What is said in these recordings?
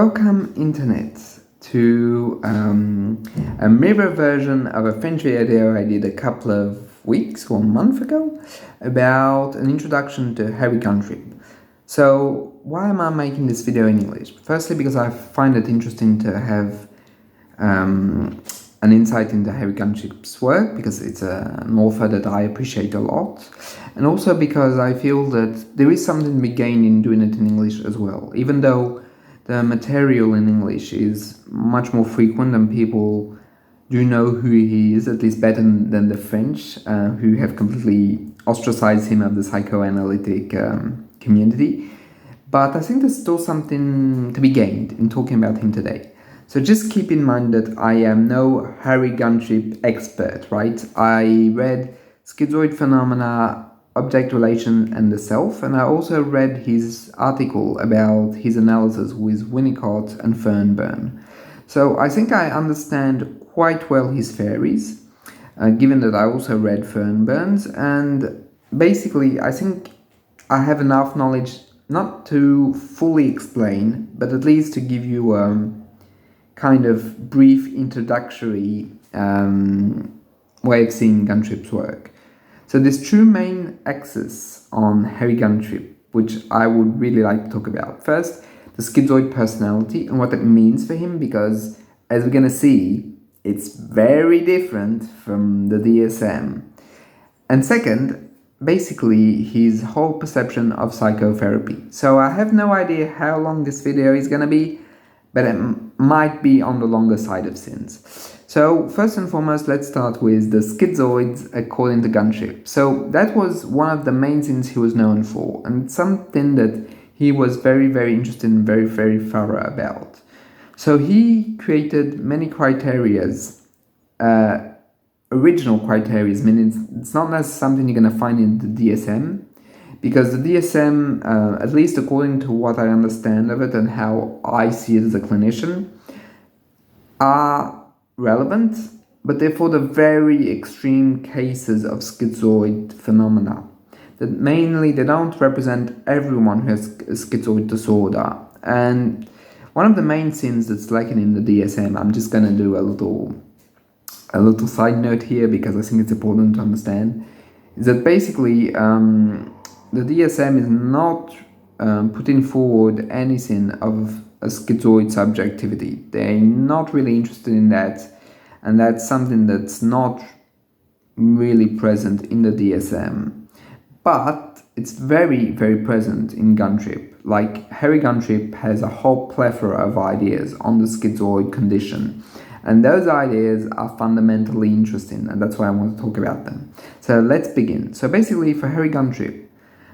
Welcome, Internet, to a mirror version of a French video I did a couple of weeks or a month ago about an introduction to Harry Guntrip. So, why am I making this video in English? Firstly, because I find it interesting to have an insight into Harry Guntrip's work, because it's an author that I appreciate a lot, and also because I feel that there is something to be gained in doing it in English as well, even though the material in English is much more frequent and people do know who he is, at least better than the French, who have completely ostracized him of the psychoanalytic community. But I think there's still something to be gained in talking about him today. So just keep in mind that I am no Harry Guntrip expert, right? I read Schizoid Phenomena, Object Relation and the Self, and I also read his article about his analysis with Winnicott and Fernburn. So I think I understand quite well his theories, given that I also read Fernburn's, and basically I think I have enough knowledge not to fully explain, but at least to give you kind of brief introductory way of seeing Guntrip's work. So there's two main axes on Harry Guntrip, which I would really like to talk about. First, the schizoid personality and what that means for him, because as we're going to see, it's very different from the DSM. And second, basically his whole perception of psychotherapy. So I have no idea how long this video is going to be, but it might be on the longer side of things. So first and foremost, let's start with the schizoids according to Guntrip. So that was one of the main things he was known for, and something that he was very, very interested and very, very thorough about. So he created many criterias, original criterias, meaning it's not necessarily something you're going to find in the DSM, because the DSM, at least according to what I understand of it and how I see it as a clinician, are relevant, but they're for the very extreme cases of schizoid phenomena. That mainly they don't represent everyone who has a schizoid disorder. And one of the main things that's lacking in the DSM, I'm just going to do a little side note here because I think it's important to understand, is that basically the DSM is not putting forward anything of a schizoid subjectivity. They're not really interested in that, and that's something that's not really present in the DSM. But it's very, very present in Guntrip. Like, Harry Guntrip has a whole plethora of ideas on the schizoid condition, and those ideas are fundamentally interesting, and that's why I want to talk about them. So let's begin. So basically, for Harry Guntrip,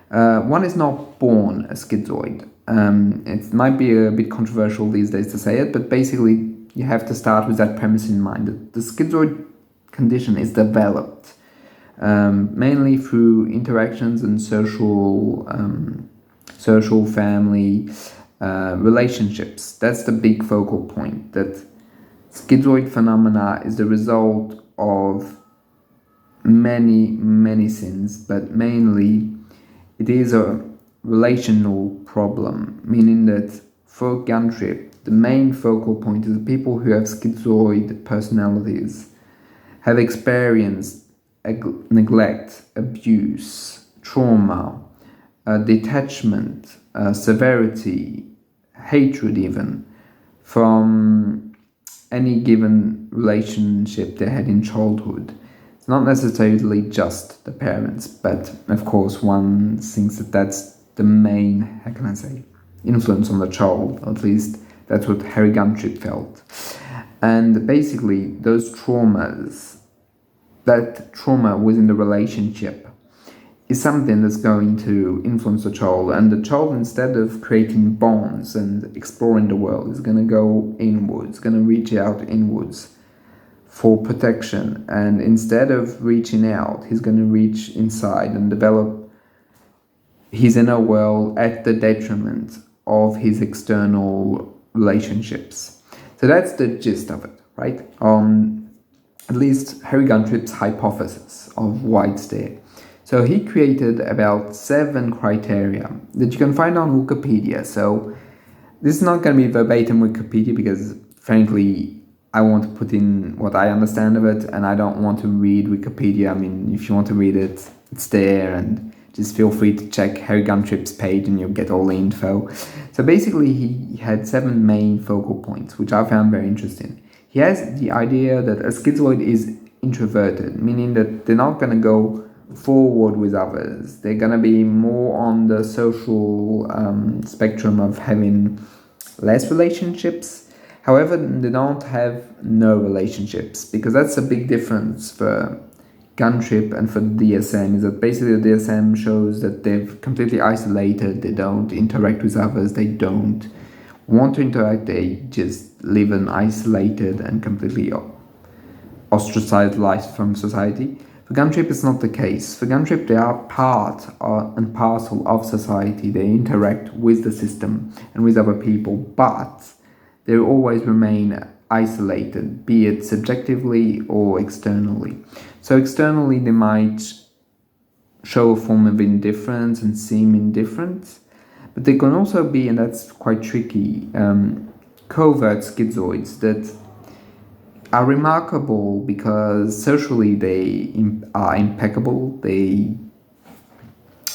one is not born a schizoid. It might be a bit controversial these days to say it, but basically you have to start with that premise in mind, that the schizoid condition is developed mainly through interactions and social family relationships. That's the big focal point, that schizoid phenomena is the result of many, many things, but mainly it is a relational problem, meaning that for Guntrip, the main focal point is that people who have schizoid personalities have experienced neglect, abuse, trauma, detachment, severity, hatred even, from any given relationship they had in childhood. It's not necessarily just the parents, but of course one thinks that that's the main, how can I say, influence on the child. At least that's what Harry Guntrip felt. And basically those traumas, that trauma within the relationship, is something that's going to influence the child, and the child, instead of creating bonds and exploring the world, is going to go inwards, going to reach out inwards for protection, and instead of reaching out, he's going to reach inside and develop his inner world at the detriment of his external relationships. So that's the gist of it, right? At least Harry Guntrip's hypothesis of why it's there. So he created about 7 criteria that you can find on Wikipedia. So this is not going to be verbatim Wikipedia because, frankly, I want to put in what I understand of it, and I don't want to read Wikipedia. I mean, if you want to read it, it's there, and just feel free to check Harry Guntrip's page and you'll get all the info. So basically, he had 7 main focal points, which I found very interesting. He has the idea that a schizoid is introverted, meaning that they're not going to go forward with others. They're going to be more on the social spectrum of having less relationships. However, they don't have no relationships, because that's a big difference for Guntrip and for the DSM, is that basically the DSM shows that they're completely isolated, they don't interact with others, they don't want to interact, they just live an isolated and completely ostracized life from society. For Guntrip, it's not the case. For Guntrip, they are part and parcel of society. They interact with the system and with other people, but they always remain isolated, be it subjectively or externally. So externally, they might show a form of indifference and seem indifferent, but they can also be, and that's quite tricky, covert schizoids that are remarkable because socially they are impeccable. They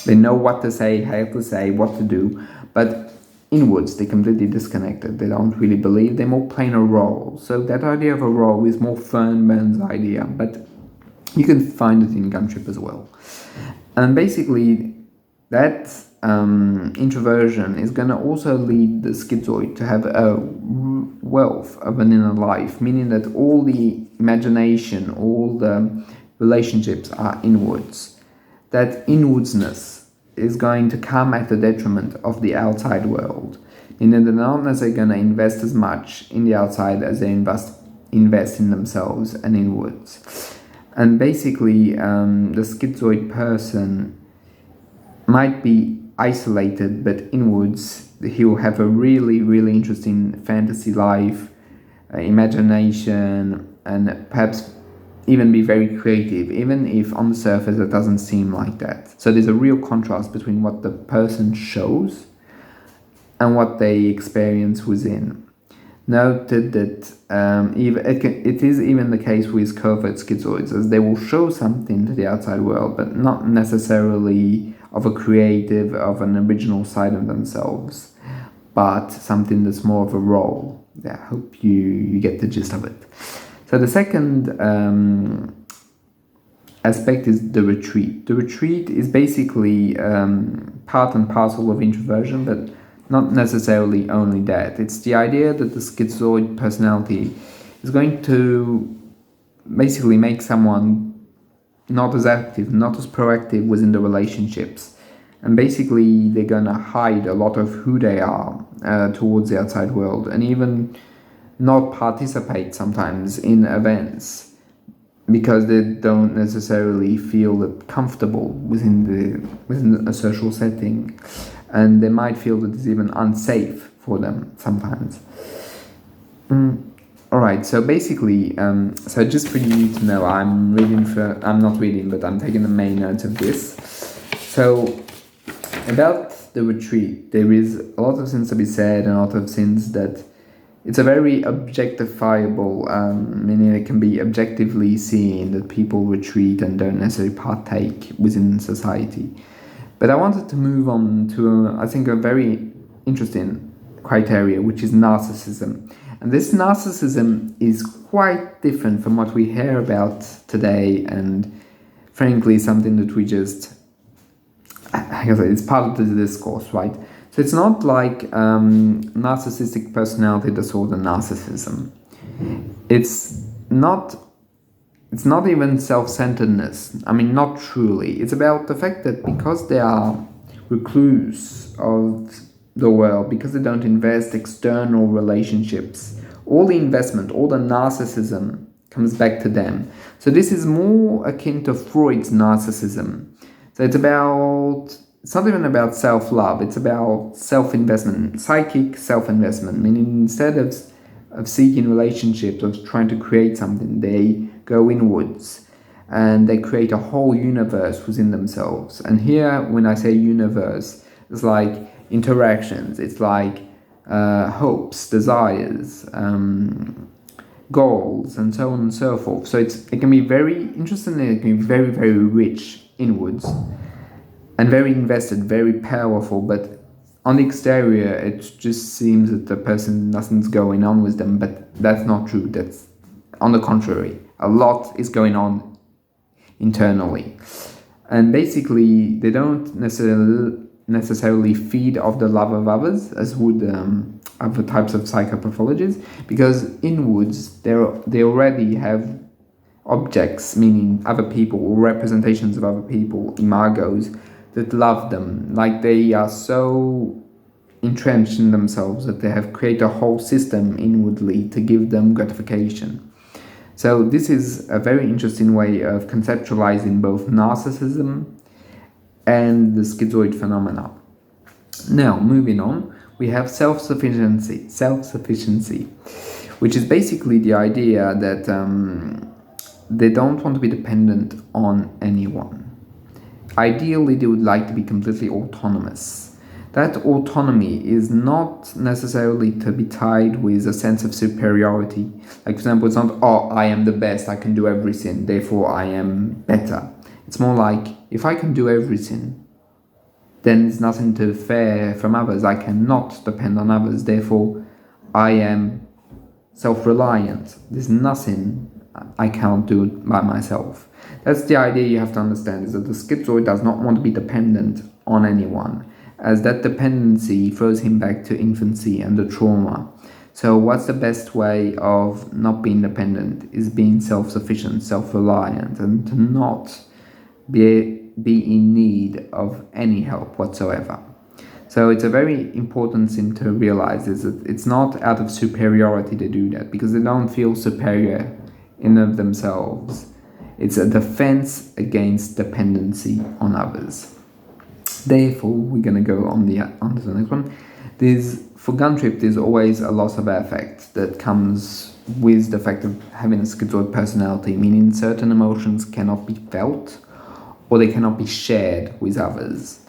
know what to say, how to say, what to do, but inwards they're completely disconnected. They don't really believe, they're more playing a role. So that idea of a role is more Fernman's idea, but you can find it in Guntrip as well. And basically that introversion is going to also lead the schizoid to have a wealth of an inner life, meaning that all the imagination, all the relationships are inwards. That inwardsness is going to come at the detriment of the outside world, meaning they're not necessarily going to invest as much in the outside as they invest in themselves and inwards. And basically, the schizoid person might be isolated, but inwards he will have a really, really interesting fantasy life, imagination, and perhaps even be very creative, even if on the surface it doesn't seem like that. So there's a real contrast between what the person shows and what they experience within. Noted that it is even the case with covert schizoids, as they will show something to the outside world, but not necessarily of a creative, of an original side of themselves, but something that's more of a role. Yeah, I hope you get the gist of it. So the second aspect is the retreat. The retreat is basically part and parcel of introversion, but not necessarily only that. It's the idea that the schizoid personality is going to basically make someone not as active, not as proactive within the relationships. And basically they're going to hide a lot of who they are towards the outside world, and even not participate sometimes in events because they don't necessarily feel comfortable within a social setting, and they might feel that it's even unsafe for them sometimes. Alright, so basically, so just for you to know, I'm taking the main notes of this. So, about the retreat, there is a lot of things to be said, and a lot of things that it's a very objectifiable, meaning it can be objectively seen that people retreat and don't necessarily partake within society. But I wanted to move on to, I think, a very interesting criteria, which is narcissism. And this narcissism is quite different from what we hear about today, and frankly, something that we just, I guess it's part of the discourse, right? So it's not like narcissistic personality disorder narcissism. It's not even self-centeredness. I mean, not truly. It's about the fact that because they are recluse of the world, because they don't invest external relationships, all the investment, all the narcissism comes back to them. So this is more akin to Freud's narcissism. So it's not even about self-love, it's about self-investment, psychic self-investment, meaning instead of seeking relationships, of trying to create something, they go inwards and they create a whole universe within themselves. And here, when I say universe, it's like interactions, it's like hopes, desires, goals, and so on and so forth. So it can be very interesting, and it can be very, very rich inwards and very invested, very powerful, but on the exterior it just seems that the person, nothing's going on with them, but that's not true. That's on the contrary, a lot is going on internally, and basically they don't necessarily feed off the love of others as would other types of psychopathologies, because inwards they already have objects, meaning other people or representations of other people, imagos, that love them. Like they are so entrenched in themselves that they have created a whole system inwardly to give them gratification. So this is a very interesting way of conceptualizing both narcissism and the schizoid phenomena. Now, moving on, we have self-sufficiency, which is basically the idea that they don't want to be dependent on anyone. Ideally, they would like to be completely autonomous. That autonomy is not necessarily to be tied with a sense of superiority. Like, for example, it's not, oh, I am the best, I can do everything, therefore I am better. It's more like, if I can do everything, then there's nothing to fear from others. I cannot depend on others, therefore I am self-reliant. There's nothing I can't do by myself. That's the idea you have to understand, is that the schizoid does not want to be dependent on anyone, as that dependency throws him back to infancy and the trauma. So what's the best way of not being dependent is being self-sufficient, self-reliant, and to not be in need of any help whatsoever. So it's a very important thing to realize, is that it's not out of superiority to do that, because they don't feel superior in of themselves. It's a defense against dependency on others. Therefore, we're going to go on to the next one. For Guntrip, there's always a loss of affect that comes with the fact of having a schizoid personality, meaning certain emotions cannot be felt or they cannot be shared with others.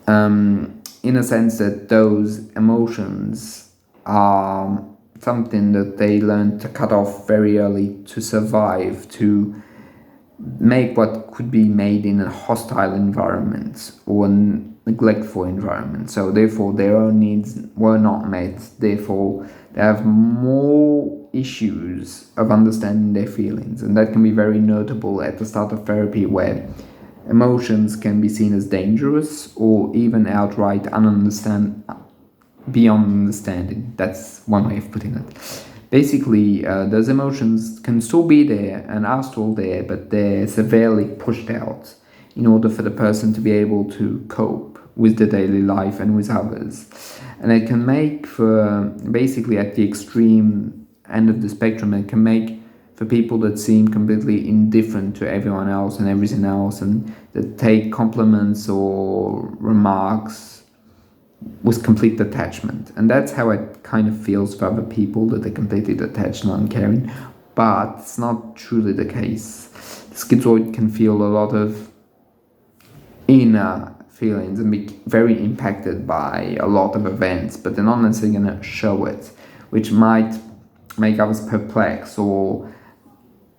In a sense that those emotions are something that they learn to cut off very early to survive, to make what could be made in a hostile environment or a neglectful environment. So therefore their own needs were not met, therefore they have more issues of understanding their feelings, and that can be very notable at the start of therapy, where emotions can be seen as dangerous or even outright beyond understanding. That's one way of putting it. Basically, those emotions can still be there and are still there, but they're severely pushed out in order for the person to be able to cope with the daily life and with others. And it can make for, basically at the extreme end of the spectrum, it can make for people that seem completely indifferent to everyone else and everything else, and that take compliments or remarks with complete detachment. And that's how it kind of feels for other people, that they're completely detached and uncaring, but it's not truly the case. The schizoid can feel a lot of inner feelings and be very impacted by a lot of events, but they're not necessarily going to show it, which might make others perplexed, or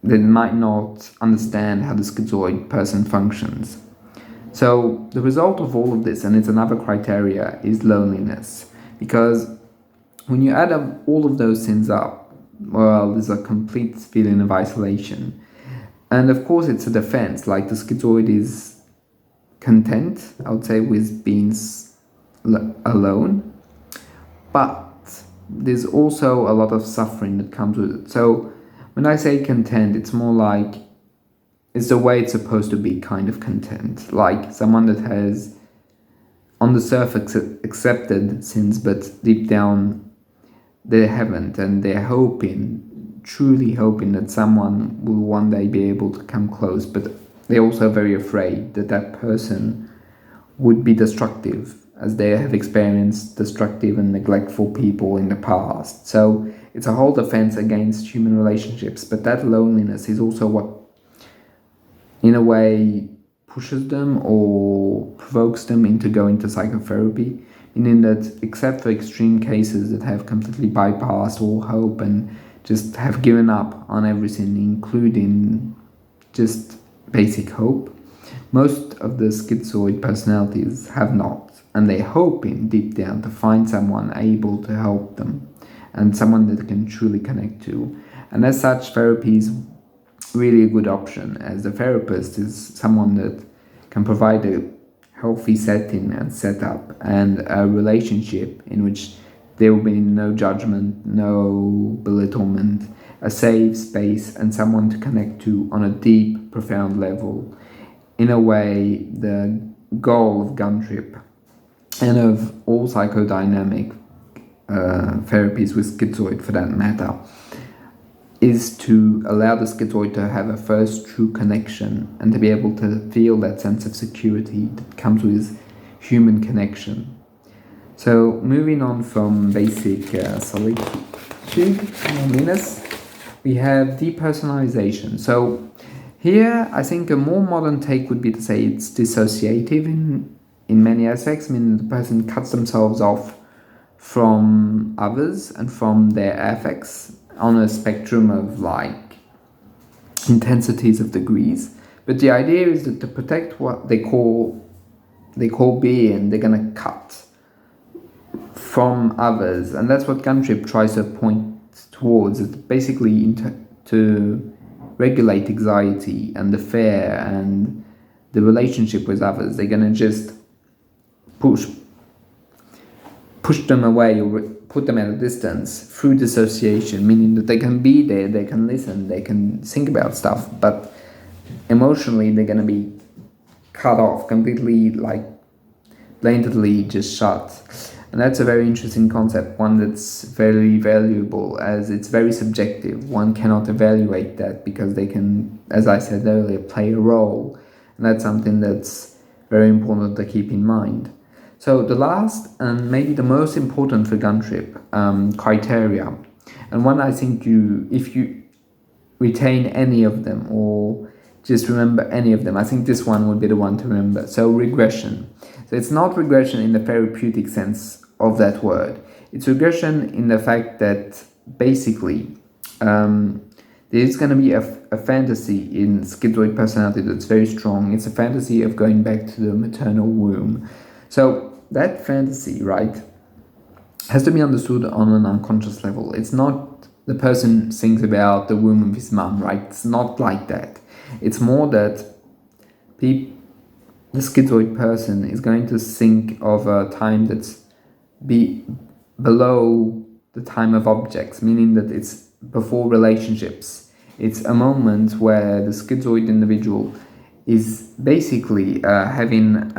they might not understand how the schizoid person functions. So the result of all of this, and it's another criteria, is loneliness. Because when you add up all of those things up, well, there's a complete feeling of isolation. And of course it's a defense, like the schizoid is content, I would say, with being alone. But there's also a lot of suffering that comes with it. So when I say content, it's more like it's the way it's supposed to be, kind of content. Like someone that has, on the surface, accepted sins, but deep down they haven't, and they're hoping, truly hoping, that someone will one day be able to come close, but they're also very afraid that that person would be destructive, as they have experienced destructive and neglectful people in the past. So it's a whole defense against human relationships, but that loneliness is also what, in a way, pushes them or provokes them into going to psychotherapy, meaning that except for extreme cases that have completely bypassed all hope and just have given up on everything, including just basic hope, most of the schizoid personalities have not, and they're hoping deep down to find someone able to help them and someone that they can truly connect to. And as such, therapy is really a good option, as the therapist is someone that can provide a healthy setting and setup and a relationship in which there will be no judgment, no belittlement, a safe space, and someone to connect to on a deep, profound level. In a way, the goal of Guntrip and of all psychodynamic therapies with schizoid for that matter is to allow the schizoid to have a first true connection and to be able to feel that sense of security that comes with human connection. So moving on from basic solitude, loneliness, we have depersonalization. So here I think a more modern take would be to say it's dissociative in many aspects, meaning the person cuts themselves off from others and from their affects on a spectrum of like intensities of degrees. But the idea is that to protect what they call being, they're gonna cut from others, and that's what Guntrip tries to point towards. It's basically to regulate anxiety and the fear and the relationship with others. They're gonna just push them away or put them at a distance through dissociation, meaning that they can be there, they can listen, they can think about stuff, but emotionally they're going to be cut off, completely, like blatantly just shut. And that's a very interesting concept, one that's very valuable, as it's very subjective. One cannot evaluate that because they can, as I said earlier, play a role, and that's something that's very important to keep in mind. So the last and maybe the most important for Guntrip criteria, and one I think if you retain any of them or just remember any of them, I think this one would be the one to remember. So regression. So it's not regression in the therapeutic sense of that word. It's regression in the fact that basically there's going to be a fantasy in schizoid personality that's very strong. It's a fantasy of going back to the maternal womb. So that fantasy, right, has to be understood on an unconscious level. It's not the person thinks about the womb of his mum, right? It's not like that. It's more that the schizoid person is going to think of a time that's below the time of objects, meaning that it's before relationships. It's a moment where the schizoid individual is basically having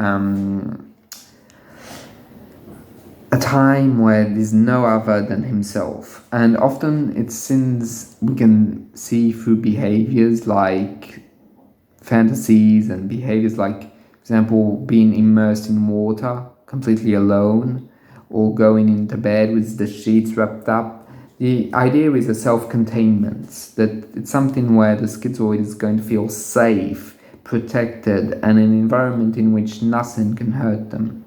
a time where there's no other than himself. And often it's since we can see through behaviors like fantasies and behaviors like, for example, being immersed in water completely alone or going into bed with the sheets wrapped up. The idea is a self-containment, that it's something where the schizoid is going to feel safe, protected, and an environment in which nothing can hurt them.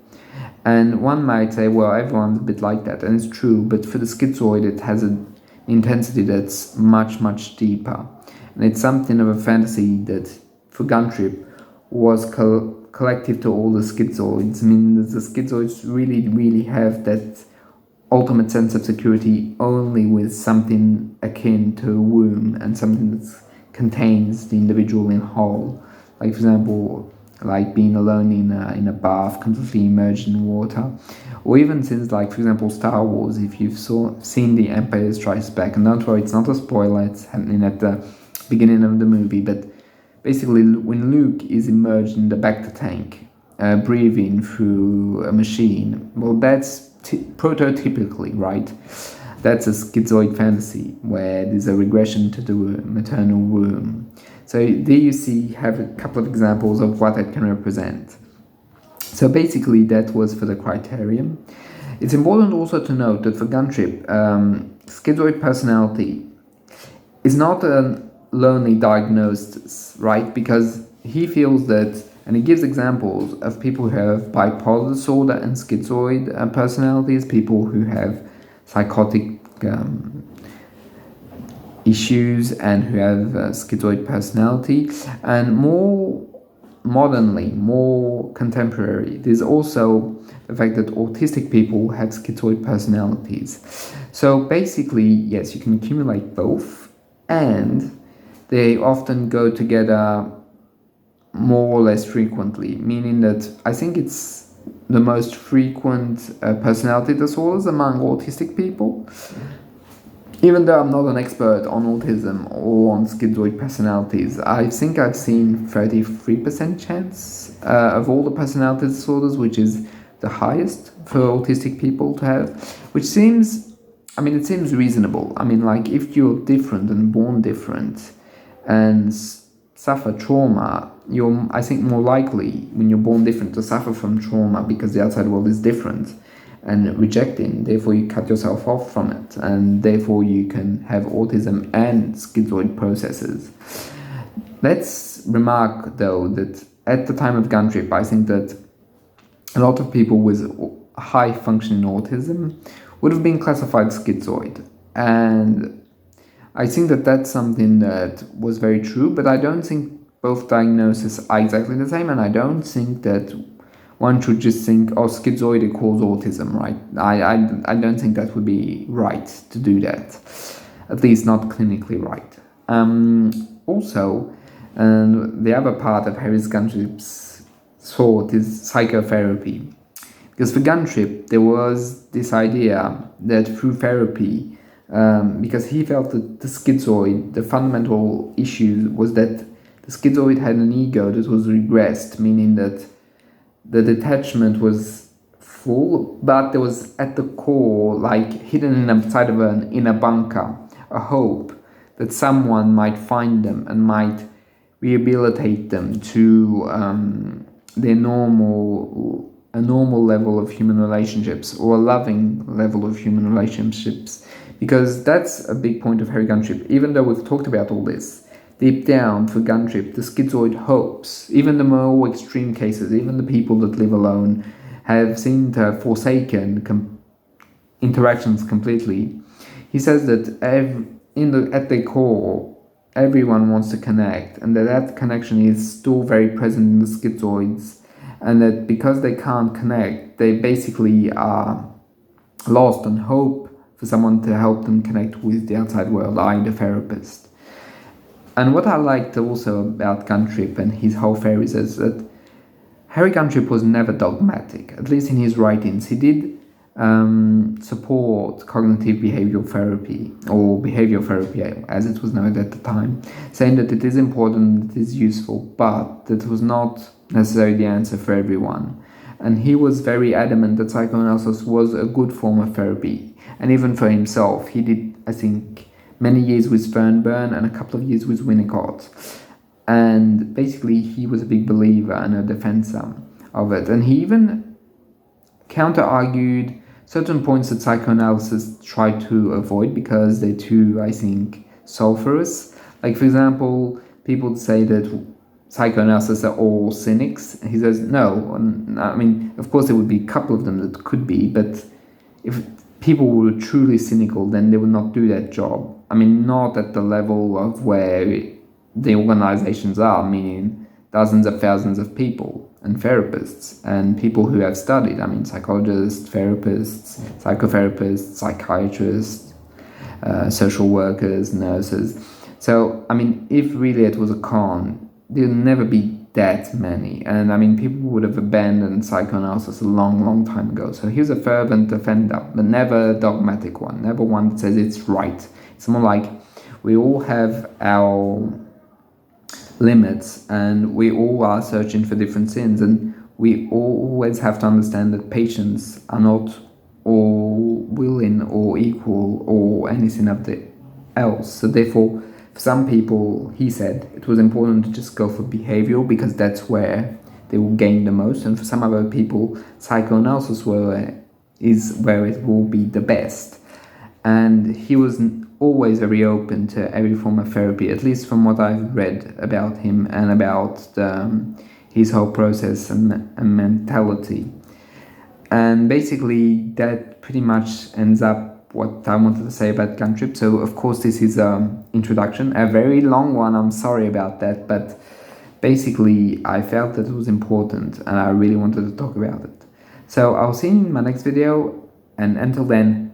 And one might say, well, everyone's a bit like that, and it's true, but for the schizoid it has an intensity that's much, much deeper. And it's something of a fantasy that, for Guntrip, was collective to all the schizoids. I mean, the schizoids really, really have that ultimate sense of security only with something akin to a womb and something that contains the individual in whole. Like, for example, like being alone in a bath, completely immersed in water, or even since, like, for example, Star Wars. If you've seen The Empire Strikes Back, and don't worry, it's not a spoiler, it's happening at the beginning of the movie, but basically when Luke is immersed in the Bacta tank, breathing through a machine, well, that's prototypically, right? That's a schizoid fantasy where there's a regression to the maternal womb. So there you have a couple of examples of what that can represent. So basically that was for the criterion. It's important also to note that for Guntrip, schizoid personality is not a lonely diagnosis, right? Because he feels that And he gives examples of people who have bipolar disorder and schizoid personalities, people who have psychotic issues and who have schizoid personality. And more modernly, more contemporary, there's also the fact that autistic people have schizoid personalities. So basically, yes, you can accumulate both, and they often go together more or less frequently, meaning that I think it's the most frequent personality disorders among autistic people. Even though I'm not an expert on autism or on schizoid personalities, I think I've seen 33% chance of all the personality disorders, which is the highest for autistic people to have, which seems, it seems reasonable. Like, if you're different and born different and suffer trauma, you're, I think, more likely when you're born different to suffer from trauma because the outside world is different and rejecting. Therefore, you cut yourself off from it, and therefore you can have autism and schizoid processes. Let's remark, though, that at the time of Guntrip, I think that a lot of people with high functioning autism would have been classified schizoid, and I think that that's something that was very true, but I don't think both diagnoses are exactly the same, and I don't think that one should just think, oh, schizoid equals autism, right? I don't think that would be right to do that, at least not clinically right. Also, and the other part of Harry Guntrip's thought is psychotherapy. Because for Guntrip, there was this idea that through therapy, because he felt that the schizoid, the fundamental issue was that the schizoid had an ego that was regressed, meaning that the detachment was full, but there was at the core, like hidden inside of an inner bunker, a hope that someone might find them and might rehabilitate them to a normal level of human relationships, or a loving level of human relationships. Because that's a big point of Harry Guntrip. Even though we've talked about all this, deep down for Guntrip, the schizoid hopes, even the more extreme cases, even the people that live alone, have seemed to have forsaken interactions completely. He says that at their core, everyone wants to connect, and that connection is still very present in the schizoids, and that because they can't connect, they basically are lost on hope for someone to help them connect with the outside world, i.e. the therapist. And what I liked also about Guntrip and his whole theories is that Harry Guntrip was never dogmatic, at least in his writings. He did support cognitive behavioral therapy, or behavioral therapy as it was known at the time, saying that it is important, it is useful, but that it was not necessarily the answer for everyone. And he was very adamant that psychoanalysis was a good form of therapy. And even for himself, he did, I think, many years with Fernburn and a couple of years with Winnicott. And basically, he was a big believer and a defensor of it. And he even counter-argued certain points that psychoanalysis tried to avoid because they're too, I think, sulfurous. Like, for example, people say that psychoanalysts are all cynics. He says, no. Of course, there would be a couple of them that could be, but if people were truly cynical, then they would not do that job. Not at the level of where the organizations are, meaning dozens of thousands of people and therapists and people who have studied. Psychologists, therapists, psychotherapists, psychiatrists, social workers, nurses. So, if really it was a con, there'd never be that many. And people would have abandoned psychoanalysis a long, long time ago. So he was a fervent defender, but never a dogmatic one, never one that says it's right. It's more like we all have our limits and we all are searching for different sins, and we always have to understand that patients are not all willing or equal or anything of the else. So therefore, for some people, he said, it was important to just go for behavioral because that's where they will gain the most, and for some other people, psychoanalysis is where it will be the best. And he was always very open to every form of therapy, at least from what I've read about him and about his whole process and mentality. And basically, that pretty much ends up what I wanted to say about Guntrip. So, of course, this is an introduction, a very long one. I'm sorry about that, but basically, I felt that it was important and I really wanted to talk about it. So, I'll see you in my next video, and until then,